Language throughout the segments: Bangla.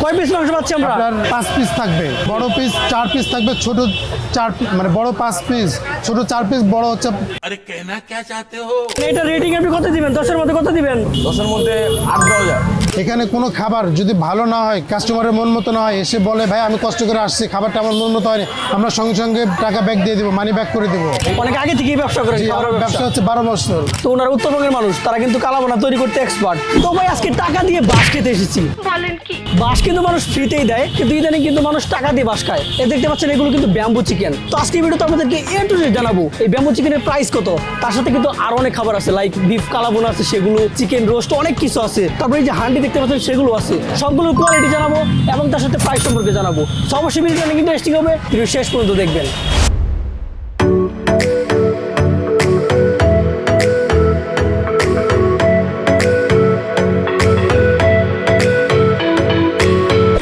কয় পিস মাংস পাচ্ছি আমরা? আপনার 5 পিস থাকবে, বড় পিস 4 পিস থাকবে, ছোট 4 মানে বড় 5 পিস, ছোট 4 পিস, বড় হচ্ছে। अरे कहना क्या चाहते हो? এটা রেটিং আপনি কত দিবেন? 10-এর মধ্যে কত দিবেন? 10-এর মধ্যে 8-10 যায়। এখানে কোনো খাবার যদি ভালো না হয়, কাস্টমারের মন মতো না হয়, এসে বলে ভাই আমি কষ্ট করে আসছি, খাবারটা আমার মন মতো হয়নি, আমরা সঙ্গে সঙ্গে টাকা ব্যাক দিয়ে দিব, মানি ব্যাক করে দিব। অনেক আগে থেকেই ব্যবসা করেন, জি, আমার খাবারের ব্যবসা হচ্ছে 12 বছর। তো ওনারা উত্তরবঙ্গের মানুষ, তারা কিন্তু কালাভুনা তৈরি করতে এক্সপার্ট। তো ভাই আজকে টাকা দিয়ে বাস খেতে এসেছি। বলেন কি? বাস কিন্তু মানুষ ফ্রিতেই দেয়, কিন্তু ইদানিং কিন্তু মানুষ টাকা দিয়ে বাস খায়। এই দেখতে পাচ্ছেন এগুলো কিন্তু ব্যাম্বু চিকেন। তো আজকে ভিডিওতে আপনাদেরকে এ টু জেড জানাবো এই ব্যাম্বু চিকেনের প্রাইস কত, তার সাথে কিন্তু আরো অনেক খাবার আছে, লাইক বিফ কালাভুনা আছে, সেগুলো চিকেন রোস্ট অনেক কিছু আছে। তারপরে এই যে হান্ডি দেখতে পাচ্ছেন সেগুলো আছে, সবগুলোর কোয়ালিটি জানাবো এবং তার সাথে প্রাইস সম্পর্কে জানাবো। তো অবশ্যই ভিডিওটা কিন্তু ইন্টারেস্টিং হবে, ভিডিও শেষ পর্যন্ত দেখবেন।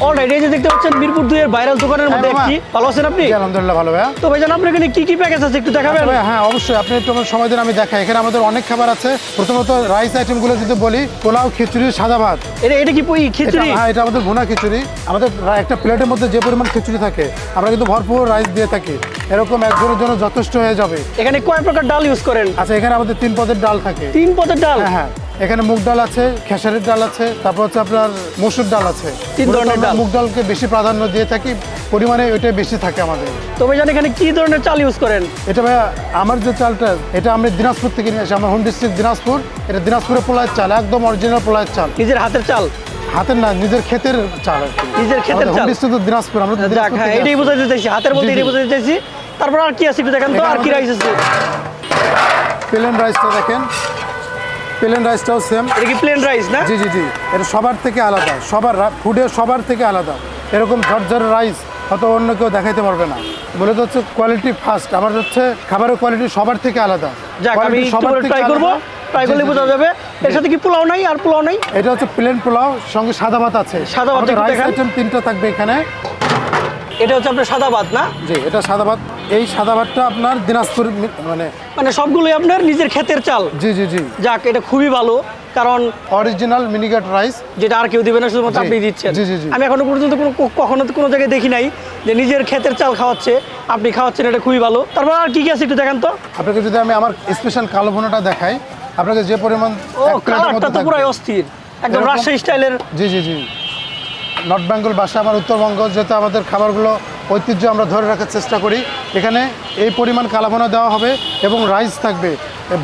অলরাইট, এই যে দেখতে পাচ্ছেন মিরপুর 2 এর ভাইরাল দোকানের মধ্যে হ্যাঁ, একটি। ভালো আছেন আপনি? জি, আলহামদুলিল্লাহ ভালো ভাইয়া। তো ভাইজান আপনার এখানে কি কি প্যাকেজ আছে একটু দেখাবেন? ভাইয়া, হ্যাঁ অবশ্যই, আপনি একটু আমার সময় দিন, আমি দেখাই। এখানে আমাদের অনেক খাবার আছে। প্রথমত রাইস আইটেমগুলো যদি বলি, পোলাও, খিচুড়ি, সাদা ভাত। এটা কি খিচুড়ি? হ্যাঁ, এটা আমাদের ভুনা খিচুড়ি। আমাদের একটা প্লেটের মধ্যে যে পরিমাণ খিচুড়ি থাকে, আমরা কিন্তু ভরপুর রাইস দিয়ে থাকি, এরকম একজনের জন্য যথেষ্ট হয়ে যাবে। এখানে কয় প্রকার ডাল ইউজ করেন? আচ্ছা, এখানে আমাদের 3 পদের ডাল থাকে। 3 পদের ডাল? হ্যাঁ হ্যাঁ, এখানে মুগ ডাল আছে, খেসারির ডাল আছে, তারপর হচ্ছে আপনার মসুর ডাল আছে। 3 ধরনের ডাল। মুগ ডালকে বেশি প্রাধান্য দিয়ে থাকি, পরিমাণে ওইটাই বেশি থাকে আমাদের। তো ভাইজান এখানে কি ধরনের চাল ইউজ করেন? এটা ভাইয়া আমার যে চালটা, এটা আমরা দিনাজপুর থেকে নিয়ে আসি, আমার হোম ডিস্ট্রিক্ট দিনাজপুর। এটা দিনাজপুরের পোলায়ের চাল, একদম অরিজিনাল পোলায়ের চাল। নিজের হাতের চাল? হাতের না, নিজের ক্ষেতের চাল আর কি। নিজের ক্ষেতের হোম চাল? ডিস্ট্রিক্ট তো দিনাজপুর, আমরা তো যাক, দিনাজপুর হ্যাঁ থেকে এটাই আসি। বোঝাতে চাইছি, হাতের মধ্যে জি, জি। এটাই বোঝাতে চাইছি। তারপর আর কি আছে একটু দেখেন তো, এখানে আর কি আমাদের- রাইস আছে? প্লেন রাইসটা দেখেন, প্লেন রাইসটাও সেম। এটা কি প্লেন রাইস না? জি জি জি, এটা সবার থেকে আলাদা, সবার ফুডে সবার থেকে আলাদা। এরকম ঝরঝর রাইস হয়তো অন্য কেউ দেখাইতে পারবে না। মূলত হচ্ছে কোয়ালিটি ফার্স্ট, আমার হচ্ছে খাবারের কোয়ালিটি সবার থেকে আলাদা। যাক, আমি Quality একটু করে ট্রাই করবো, ট্রাই করলে বোঝা যাবে। এর সাথে কি পোলাও নাই? আর পোলাও নাই? এটা হচ্ছে প্লেন পোলাও, সঙ্গে সাদা ভাত আছে। সাদা ভাত একটু রাইস দেখান। আইটেম 3টা থাকবে এখানে। এটা হচ্ছে আপনার সাদা ভাত না? জি, এটা সাদা ভাত। এই সাদা ভাতটা আপনার দিনাজপুর মানে সবগুলোই আপনার নিজের ক্ষেতের চাল? জি জি জি, যাক, এটা খুবই ভালো, কারণ অরিজিনাল মিনিকেট রাইস। যেটা আর কেউ দিবে না, শুধুমাত্র জি, আপনি দিচ্ছেন। জি, জি, জি। আমি এখনো পর্যন্ত কখনো কোনো জায়গায় দেখি নাই যে নিজের ক্ষেতের চাল খাওয়াচ্ছে, আপনি খাওয়াচ্ছেন, এটা খুবই ভালো। তারপর আর কি কি আছে একটু দেখান তো। আপনাকে যদি আমি আমার স্পেশাল কালো ভুনাটা দেখাই, আপনাকে যে পরিমাণ ও, এক প্লেটের কালারটা মধ্যে তো থাকবে। পুরাই অস্থির, একদম এরকম- রাজশাহী স্টাইলের। জি জি জি, নর্থ বেঙ্গল ভাষা, আমার উত্তরবঙ্গ, যেহেতু আমাদের খাবারগুলো ঐতিহ্য আমরা ধরে রাখার চেষ্টা করি। এখানে এই পরিমাণ কালাভুনা দেওয়া হবে এবং রাইস থাকবে,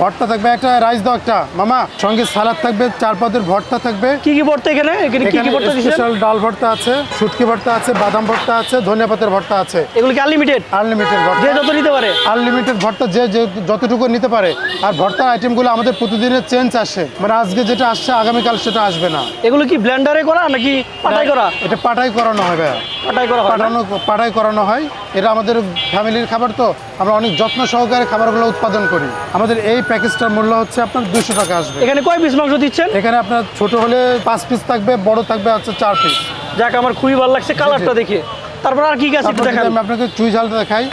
ভর্তা থাকবে, একটা রাইস দাও একটা মামা, সঙ্গে সালাদ থাকবে, 4 পদের ভর্তা থাকবে। কি কি ভর্তা এখানে? এখানে কি কি ভর্তা দিচ্ছেন? স্পেশাল ডাল ভর্তা আছে, শুটকি ভর্তা আছে, বাদাম ভর্তা আছে, ধনিয়া পাতার ভর্তা আছে। এগুলো কি আনলিমিটেড? আনলিমিটেড ভর্তা, যে যত নিতে পারে? আনলিমিটেড ভর্তা, যে যতটুকু নিতে পারে। আর ভর্তার আইটেমগুলো আমাদের প্রতিদিনের চেঞ্জ আসে, মানে আজকে যেটা আসছে আগামীকাল সেটা আসবে না। এগুলো কি ব্লেন্ডারে করা নাকি পাটাই করা? এটা পাটাই করানো হয় ভাইয়া, পাটাই করা হয় না? পাটাই করানো হয়। এটা আমাদের ফ্যামিলির খাবার, তো আমরা অনেক যত্ন সহকারে খাবারগুলো উৎপাদন করি। আমাদের এই প্যাকেজটার মূল্য হচ্ছে আপনার 200 টাকা আসবে। এখানে কয় পিস মাংস দিচ্ছেন? এখানে আপনার ছোট হলে 5 পিস থাকবে, বড় থাকবে হচ্ছে 4 পিস। যাক, আমার খুবই ভালো লাগছে কালারটা দেখে। তারপর আর কি কি আছে একটু তারপর যদি দেখান। আমি আপনাকে চুই ঝালটা দেখাই।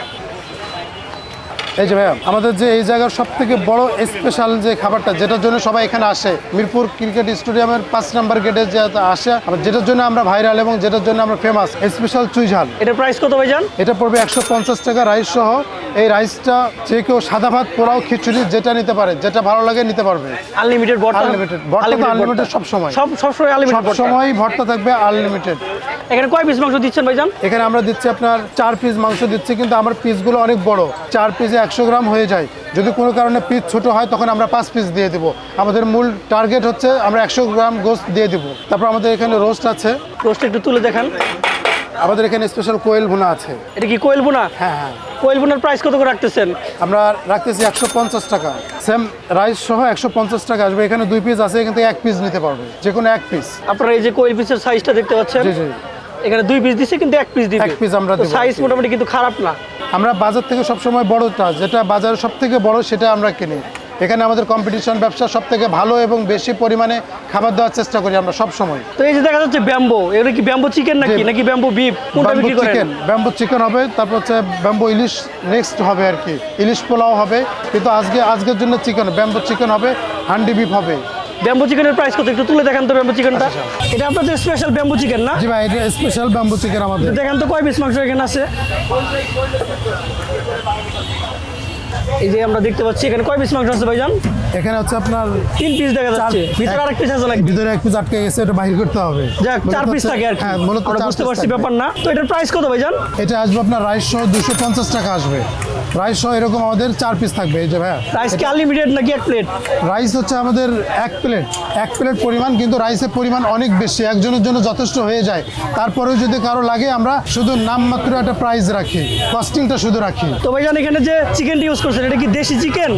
এই যে ভাইয়া, আমাদের যে এই জায়গার সব থেকে বড় স্পেশাল যে খাবারটা, যেটার জন্য সবাই এখানে আসে, মিরপুর ক্রিকেট স্টেডিয়ামের 5 নম্বর গেটে যে আসে, যেটার জন্য আমরা ভাইরাল এবং যেটার জন্য আমরা ফেমাস, স্পেশাল চুই ঝাল। এটার প্রাইস কত ভাইজান? এটা পড়বে 150 টাকা রাইস সহ। এই রাইসটা যে কেউ সাদা ভাত, পোলাও, খিচুড়ি যেটা নিতে পারে, যেটা ভালো লাগে নিতে পারবে। আনলিমিটেড ভর্তা? আনলিমিটেড ভর্তা তো আনলিমিটেড সব সময়, সবসময় আনলিমিটেড সব ভর্তা? সময় ভর্তা থাকবে আনলিমিটেড। এখানে কয় পিস মাংস দিচ্ছেন ভাইজান? এখানে আমরা দিচ্ছি আপনার 4 পিস মাংস দিচ্ছি, কিন্তু আমার পিসগুলো অনেক বড়, 4 পিসে 100 গ্রাম হয়ে যায়। যদি কোনো কারণে পিস ছোট হয় তখন আমরা 5 পিস দিয়ে দেবো। আমাদের মূল টার্গেট হচ্ছে আমরা 100 গ্রাম গোস্ত দিয়ে দেবো। তারপর আমাদের এখানে রোস্ট আছে, রোস্ট একটু তুলে দেখান। আমাদের এখানে স্পেশাল কোয়েল ভুনা আছে। এটা কি কোয়েল ভুনা? হ্যাঁ হ্যাঁ, কোয়েল ভুনার প্রাইস কত করে রাখতেছেন? আমরা রাখতেছি 150 টাকা, সেম রাইস সহ 150 টাকা আসবে। এখানে 2 পিস আছে, এখান থেকে 1 পিস নিতে পারবে, যে কোনো 1 পিস। আপনারা এই যে কোয়েল পিসের সাইজটা দেখতে পাচ্ছেন, জি জি, এখানে 2 পিস দিচ্ছে কিন্তু 1 পিস দিবে। 1 পিস আমরা দেব। সাইজ মোটামুটি কিন্তু খারাপ না। আমরা বাজার থেকে সবসময় বড়টা, যেটা বাজারে সব থেকে বড়, সেটা আমরা কিনি। এখানে আমাদের কম্পিটিশন ব্যবসা, সব থেকে ভালো এবং বেশি পরিমাণে খাবার দেওয়ার চেষ্টা করি আমরা সব সময়। তো এই যে দেখা যাচ্ছে ব্যাম্বো, এগুলো কি ব্যাম্বো চিকেন নাকি ব্যাম্বো বিফ, কোনটা ব্যাম্বু বিক্রি করেন? চিকেন, ব্যাম্বু চিকেন হবে, তারপর হচ্ছে ব্যাম্বু ইলিশ নেক্সট হবে আর কি, ইলিশ পোলাও হবে। কিন্তু আজকের জন্য চিকেন, ব্যাম্বু চিকেন হবে, হান্ডি বিফ হবে, ব্যাম্বু চিকেনের প্রাইস কত একটু তুলে দেখান তো ব্যাম্বু চিকেনটা। এটা আপনাদের স্পেশাল ব্যাম্বু চিকেন না? জি ভাই, এটা স্পেশাল ব্যাম্বু চিকেন আমাদের। দেখেন তো কয় পিস মাংস এখানে আছে। এই যে আমরা দেখতে পাচ্ছি এখানে কয় পিস মাংস আছে ভাইজান? এখানে হচ্ছে আপনার 3 পিস দেখা যাচ্ছে, ভিতরে আরেক পিস আছে নাকি? ভিতরে এক পিস আটকে গেছে, এটা বাহির করতে হবে। যাক, 4 পিস থাকে আর কি। হ্যাঁ, মূলত আমরা 4 বুঝতে piece পারছি থাকে। ব্যাপার না। তো এটার প্রাইস কত ভাইজান? এটা আসবে আপনার রাইস সহ 250 টাকা আসবে। রাইস সহ এরকম আমাদের 4 পিস থাকবে। এই যে ভাইয়া, প্রাইস কি আনলিমিটেড নাকি এক প্লেট? রাইস হচ্ছে আমাদের এক প্লেট পরিমাণ, কিন্তু রাইসের পরিমাণ অনেক বেশি, একজনের জন্য যথেষ্ট হয়ে যায়। তারপরেও যদি কারো লাগে আমরা শুধু নামমাত্র একটা প্রাইস রাখি, কস্টিংটা শুধু রাখি। তো ভাইজান এখানে যে চিকেনটা ইউজ করছেন এটা কি দেশি চিকেন?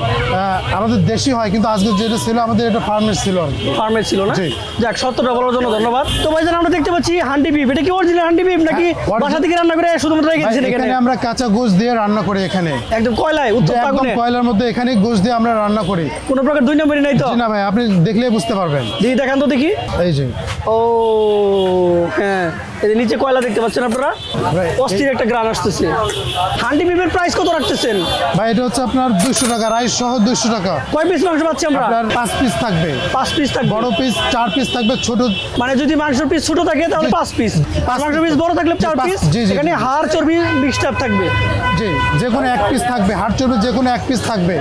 আমাদের দেশি হয়, কিন্তু আজকে যেটা ছিল আমাদের এটা ফার্মের ছিল আর কি। ফার্মের ছিল না? জি। যাক, সত্যটা বলার জন্য ধন্যবাদ। তো ভাইজান আমরা দেখতে পাচ্ছি হান্ডি বিফ, এটা কি অরিজিনাল হান্ডি বিফ নাকি হ্যাঁ, বাসা থেকে রান্না করে শুধুমাত্র রেখে ভাই, দিয়েছেন এখানে? এখানে আমরা কাঁচা গোশ দিয়ে রান্না করি এখানে, একদম কয়লায় যে উত্তপ্ত একদম আগুনে? কয়লার মধ্যে এখানে গোশ দিয়ে আমরা রান্না করি। কোনো প্রকার দুই নম্বরই নাই তো? জি না ভাই, আপনি দেখলেই বুঝতে পারবেন। দিদি দেখান তো দেখি। এই যে ও হ্যাঁ, এই যে নিচে কয়লা দেখতে পাচ্ছেন আপনারা, ভাই, অস্থির একটা গ্রান আসতেছে। হান্ডি বিফের প্রাইস কত রাখতেছেন? ভাই এটা হচ্ছে আপনার 200 টাকা, রাইস সহ 200 টাকা। কয় পিস মাংস পাচ্ছি আমরা? আপনার 5 পিস থাকবে, 5 পিস থাকবে। বড় পিস 4 পিস থাকবে, ছোট মানে যদি মাংসের পিস ছোট থাকে তাহলে 5 পিস, পাঁচ মাংসের পিস বড় থাকলে 4 পাঁচ, পিস। জি, জি, এখানে জি। হাড় চর্বি মিক্সচার থাকবে। জি, যে কোনো এক পিস থাকবে, হাড় চর্বি যে কোনো এক পিস থাকবে।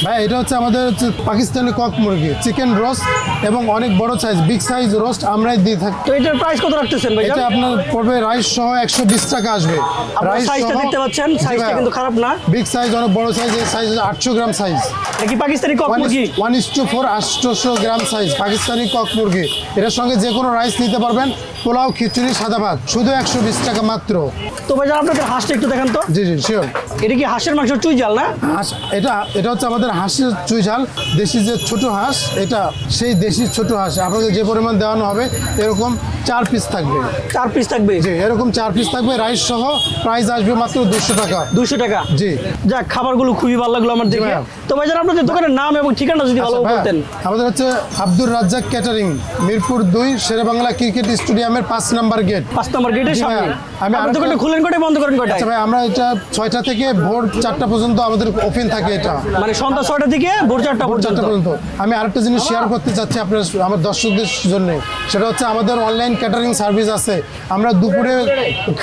ভাই এটা হচ্ছে আমাদের হচ্ছে পাকিস্তানি কক মুরগি, চিকেন রোস্ট এবং অনেক বড় সাইজ, বিগ সাইজ রোস্ট আমরাই দিয়ে থাকি। তো এটার প্রাইস কত রাখতেছেন ভাই? এটা আপনার পড়বে রাইস সহ 120 টাকা আসবে। আপনারা সাইজটা দেখতে পাচ্ছেন, সাইজটা কিন্তু খারাপ না। বিগ সাইজ, অনেক বড় সাইজ, এই সাইজ 800 গ্রাম সাইজ। নাকি পাকিস্তানি কক মুরগি? 1:4 800 গ্রাম সাইজ পাকিস্তানি কক মুরগি। এটার সঙ্গে যে কোনো রাইস নিতে পারবেন, পোলাও, খিচুড়ি, সাদা ভাত, শুধু 120 টাকা মাত্র। তো ভাই আপনাদের হাঁসটা একটু দেখান তো। জি জি, শিওর। এটা কি হাঁসের মাংসের চুই জাল না? হাঁস, এটা হচ্ছে আমাদের হাঁসের চুই ঝাল, দেশি যে ছোট হাঁস, এটা সেই দেশি ছোট হাঁস। আপনাদের যে পরিমাণ দেওয়ানো হবে এরকম 4 পিস থাকবে। 4 পিস থাকবে? জি, এরকম 4 পিস থাকবে রাইস সহ। প্রাইস আসবে মাত্র 200 টাকা। 200 টাকা? জি। যাক, খাবারগুলো খুবই ভালো লাগলো আমার দেখে। ভাইয়া। তো ভাই আপনাদের দোকানের নাম এবং ঠিকানা যদি ভালো আচ্ছা, ভাইয়া, বলতেন। আমাদের হচ্ছে আব্দুর রাজ্জাক ক্যাটারিং, মিরপুর 2, শেরেবাংলা ক্রিকেট স্টেডিয়ামের 5 নাম্বার গেট। 5 নম্বর গেটের জি সামনে। ভাইয়া, আমি আপনার আরেকটা- দোকানটা খুলেন কয়টায়, বন্ধ করেন কয়টায়? আচ্ছা ভাই, আমরা এটা 6টা থেকে ভোর 4টা পর্যন্ত আমাদের ওপেন থাকে এটা। মানে সন্ধ্যা 6টা থেকে ভোর 4টা ভোর 4টা পর্যন্ত। পর্যন্ত। আমি আরেকটা জিনিস শেয়ার করতে চাচ্ছি আপনার আমার দর্শকদের জন্য, সেটা হচ্ছে আমাদের অনলাইন ক্যাটারিং সার্ভিস আছে। আমরা দুপুরে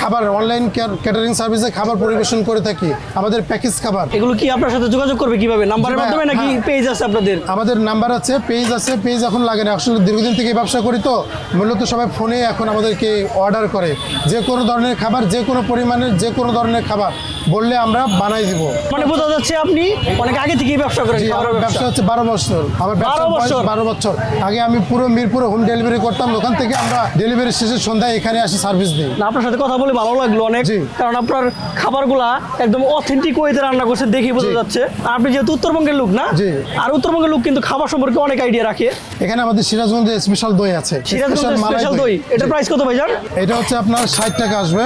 খাবার অনলাইন ক্যাটারিং সার্ভিসে খাবার পরিবেশন করে থাকি, আমাদের প্যাকেজ খাবার। এগুলো কি আপনার সাথে যোগাযোগ করবে কিভাবে? নাম্বারের জি ভাইয়া, মাধ্যমে নাকি হ্যাঁ। পেজ আছে আপনাদের? আমাদের নাম্বার আছে, পেজ আছে। পেজ এখন লাগে না, আসলে দীর্ঘদিন থেকে এই ব্যবসা করি তো মূলত সবাই ফোনে এখন আমাদেরকে অর্ডার করে। যে কোনো ধরনের খাবার, যে কোনো পরিমাণের যে কোনো ধরনের খাবার বললে আমরা বানাই দিব। মানে বোঝা যাচ্ছে আপনি অনেক আগে থেকেই ব্যবসা করেন। জি, আমার খাবারের ব্যবসা হচ্ছে 12 বছর। আমার ব্যবসা 12 বছর? 12 বছর। আগে আমি পুরো মিরপুরে হোম ডেলিভারি করতাম, ওখান থেকে আমরা ডেলিভারি শেষে সন্ধ্যায় এখানে আসি সার্ভিস দিই। না, আপনার সাথে কথা বলে ভালো লাগলো অনেক। জি। কারণ আপনার খাবারগুলা একদম অথেন্টিক ওয়েতে রান্না করছে, দেখেই বোঝা জি। যাচ্ছে। আর আপনি যেহেতু উত্তরবঙ্গের লোক না? জি। আর উত্তরবঙ্গের লোক কিন্তু খাবার সম্পর্কে অনেক আইডিয়া রাখে। এখানে আমাদের সিরাজগঞ্জে স্পেশাল দই আছে, সিরাজগঞ্জের মালাই স্পেশাল দই, এটা জি। প্রাইস কত ভাইজান? এটা হচ্ছে আপনার 60 টাকা আসবে,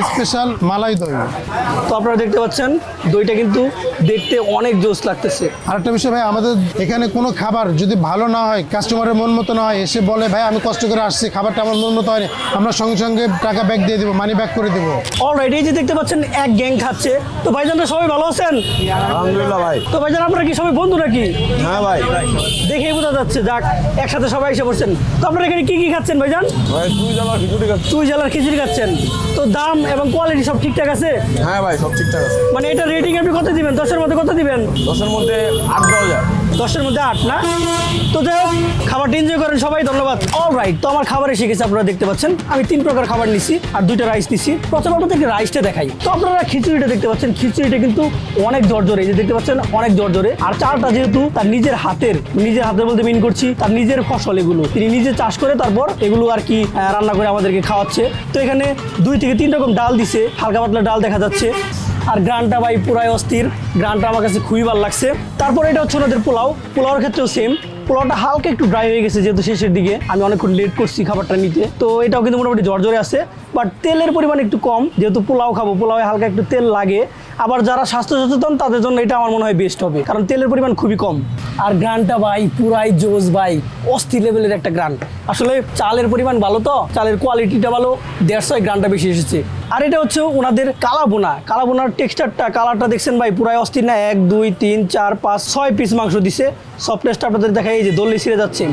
স্পেশাল মালাই দই। তো আপনারা দেখতে পাচ্ছেন দইটা কিন্তু দেখতে অনেক জোস লাগতেছে। আরেকটা বিষয় ভাই, আমাদের এখানে কোনো খাবার যদি ভালো না হয়, কাস্টমারের মন মতো না হয়, এসে বলে ভাই আমি কষ্ট করে আসছি, খাবারটা আমার মন মতো হয়নি, আমরা সঙ্গে সঙ্গে টাকা ব্যাক দিয়ে দিব, মানি ব্যাক করে দিব। অলরাইট, এই যে দেখতে পাচ্ছেন এক গ্যাং খাচ্ছে। তো ভাইজানরা সবাই ভালো আছেন? আলহামদুলিল্লাহ ভাই। তো ভাইজান আপনারা কি সবাই বন্ধু নাকি? হ্যাঁ ভাই। দেখেই বোঝা যাচ্ছে। যাক, একসাথে সবাই এসে পড়ছেন। তো আপনারা এখানে কি কি খাচ্ছেন ভাইজান? ভাই তুই জ্বালা খিচুড়ি খাচ্ছি। চুই জ্বালার খিচুড়ি খাচ্ছেন। তো দাম এবং কোয়ালিটি সব ঠিকঠাক আছে? হ্যাঁ ভাই, সব ঠিকঠাক আছে। মানে এটা রেটিং আপনি কত দিবেন? 10-এর মধ্যে কত দিবেন? 10-এর মধ্যে 8-10 যায়। 10-এর মধ্যে 8 না? তো যাই হোক, খাবারটা এনজয় করেন সবাই। ধন্যবাদ। অলরাইট, তো আমার খাবার এসে গেছে। আপনারা দেখতে পাচ্ছেন আমি 3 প্রকার খাবার নিছি আর 2টা রাইস নিছি। প্রথমে আপনাদেরকে রাইসটা দেখাই। তো আপনারা খিচুড়িটা দেখতে পাচ্ছেন, খিচুড়িটা কিন্তু অনেক জর্জরে। এই যে দেখতে পাচ্ছেন অনেক জর্জরে। আর চালটা যেহেতু তার নিজের হাতের বলতে মিন করছি, তার নিজের ফসল এগুলো তিনি নিজে চাষ করে তারপর এগুলো আর কি রান্না করে আমাদেরকে খাওয়াচ্ছে। তো এখানে 2 থেকে 3 রকম ডাল দিছে, হালকা পাতলা ডাল দেখা যাচ্ছে। আর গ্রানটা ভাই পুরাই অস্থির, গ্রানটা আমার কাছে খুবই ভালো লাগছে। তারপর এটা হচ্ছে ওনাদের পোলাওর ক্ষেত্রেও সেম। পোলাওটা হালকা একটু ড্রাই হয়ে গেছে যেহেতু শেষের দিকে, আমি অনেকক্ষণ লেট করছি খাবারটা নিতে। তো এটাও কিন্তু মোটামুটি জর্জরে আছে, বাট তেলের পরিমাণ একটু কম। যেহেতু পোলাও খাবো, পোলাওয়ে হালকা একটু তেল লাগে। আবার যারা স্বাস্থ্য সচেতন তাদের জন্য এটা আমার মনে হয় বেস্ট হবে, কারণ তেলের পরিমাণ খুবই কম। আর গ্রানটা ভাই পুরাই জোস ভাই, অস্থির লেভেলের একটা গ্রান। আসলে চালের পরিমাণ ভালো, তো চালের কোয়ালিটিটা ভালো, 150 গ্রানটা বেশি এসেছে। আর এটা হচ্ছে ওনাদের কালাবোনার টেক্সচারটা কালারটা দেখছেন ভাই পুরাই অস্থির না। 1 2 3 4 5 6 পিস মাংস দিছে। সফটনেসটা আপনাদের দেখাই এই যে দললে ছিঁড়ে যাচ্ছে।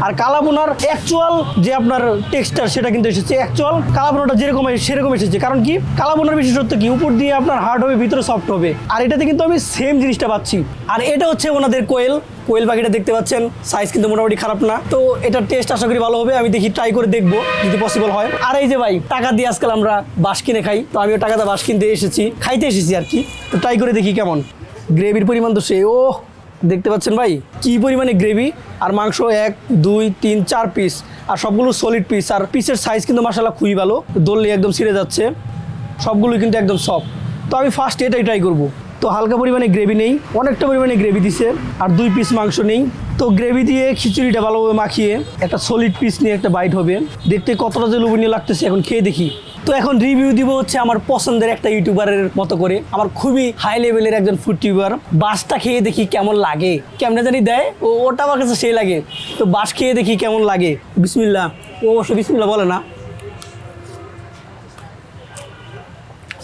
আর কালাবোনার অ্যাকচুয়াল যে আপনার টেক্সচার সেটা কিন্তু এসেছে, অ্যাকচুয়াল কালাবোনাটা যেরকম সেরকম এসেছে। কারণ কি কালাবোনার বিশেষত্ব কি, উপর দিয়ে আপনার হার্ড হবে ভিতরে সফট হবে। আর এটাতে কিন্তু আমি সেম জিনিসটা পাচ্ছি। আর এটা হচ্ছে ওনাদের কোয়েল পাখিটা দেখতে পাচ্ছেন, সাইজ কিন্তু মোটামুটি খারাপ না। তো এটার টেস্ট আশা করি ভালো হবে, আমি দেখি ট্রাই করে দেখবো যদি পসিবল হয়। আর এই যে ভাই টাকা দিয়ে আজকাল আমরা বাঁশ কিনে খাই, তো আমিও টাকাতে বাঁশ কিনতে খাইতে এসেছি আর কি। তো ট্রাই করে দেখি কেমন। গ্রেভির পরিমাণ তো সে ও দেখতে পাচ্ছেন ভাই কি পরিমাণে গ্রেভি। আর মাংস 1 2 3 4 পিস, আর সবগুলো সলিড পিস। আর পিসের সাইজ কিন্তু মাশাআল্লাহ খুবই ভালো, দললে একদম ছিঁড়ে যাচ্ছে, সবগুলো কিন্তু একদম সফট। তো আমি ফার্স্ট এটাই ট্রাই করব। তো হালকা পরিমাণে গ্রেভি নেই, অনেকটা পরিমাণে গ্রেভি দিছে, আর 2 পিস মাংস নেই। তো গ্রেভি দিয়ে খিচুড়িটা ভালোভাবে মাখিয়ে একটা সলিড পিস নিয়ে একটা বাইট হবে। দেখতে কতটা যে লোভনীয় লাগতেছে, এখন খেয়ে দেখি। তো এখন রিভিউ দিব হচ্ছে আমার পছন্দের একটা ইউটিউবারের মতো করে, আমার খুবই হাই লেভেলের একজন ফুড টিউবার। বাসটা খেয়ে দেখি কেমন লাগে, কেমনে জানি দেয় ওটা আমার কাছে সেই লাগে। তো বাস খেয়ে দেখি কেমন লাগে। বিসমিল্লাহ। ও অবশ্য বিসমিল্লাহ বলে না।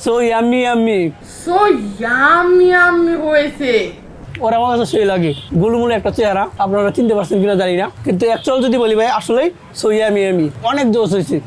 সো ইয়াম্মি সো ইয়ামি হয়েছে। ওরা আমার কাছে সেই লাগে, গুলুমুলু একটা চেহারা, আপনারা চিনতে পারছেন কিনা জানি না, কিন্তু অ্যাকচুয়াল যদি বলি ভাই আসলেই সো ইয়ামি অনেক জোশ হয়েছে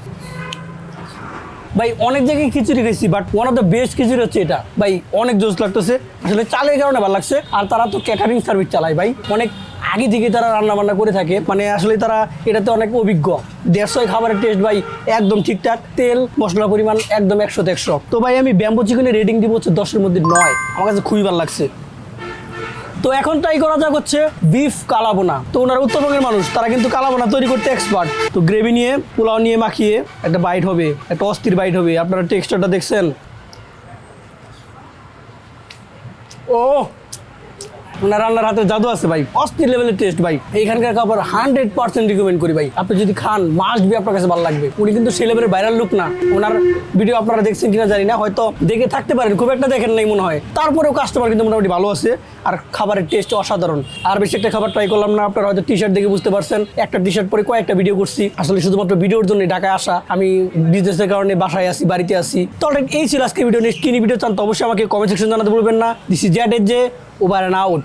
ভাই। অনেক জায়গায় খিচুড়ি খেয়েছি, but one of the best খিচুড়ি হচ্ছে এটা ভাই। অনেক জোশ লাগতেছে আসলে, চালের কারণে ভালো লাগছে। আর তারা তো ক্যাটারিং সার্ভিস চালায় ভাই, অনেক আগে থেকে তারা রান্না বান্না করে থাকে, মানে আসলে তারা এটাতে অনেক অভিজ্ঞ। 150 খাবারের টেস্ট ভাই একদম ঠিকঠাক, তেল মশলার পরিমাণ একদম 100 100। তো ভাই আমি ব্যাম্বো চিকেনের রেটিং দিব হচ্ছে 10-এর মধ্যে 9। আমার কাছে খুবই ভালো লাগছে। তো এখন ট্রাই করা যাক হচ্ছে বিফ কালাবোনা। তো ওনারা উত্তরবঙ্গের মানুষ, তারা কিন্তু কালাবোনা তৈরি করতে এক্সপার্ট। তো গ্রেভি নিয়ে পোলাও নিয়ে মাখিয়ে একটা বাইট হবে, একটা অস্থির বাইট হবে। আপনারা টেক্সচারটা দেখছেন, ও ওনার রান্নার হাতে জাদু আছে ভাই, অস্থির লেভেলের টেস্ট ভাই। এইখানকার খাবার 100% রিকমেন্ড করি ভাই। আপনি যদি খান মাস্ট বি আপনার কাছে ভালো লাগবে। উনি কিন্তু সেই লেভেলের ভাইরাল লুক না, ওনার ভিডিও আপনারা দেখছেন কিনা জানি না, হয়তো দেখে থাকতে পারেন, খুব একটা দেখেন নাই মনে হয়। তারপরেও কাস্টমার কিন্তু মোটামুটি ভালো আছে, আর খাবারের টেস্ট অসাধারণ। আর বেশি একটা খাবার ট্রাই করলাম না, আপনারা হয়তো টি শার্ট দেখে বুঝতে পারছেন। একটা টি শার্ট পরে কয়েকটা ভিডিও করছি, আসলে শুধুমাত্র ভিডিওর জন্য ঢাকায় আসা। আমি বিজনেসের কারণে বাসায় আসি, বাড়িতে আসি। তো এই ছিল আজকে ভিডিও। নেক্সট কিনি ভিডিও চান তো অবশ্যই আমাকে কমেন্ট সেকশন জানাতে ভুলবেন না। দিস ইজ জ্যাট এজ জে, ওভার অ্যান্ড আউট।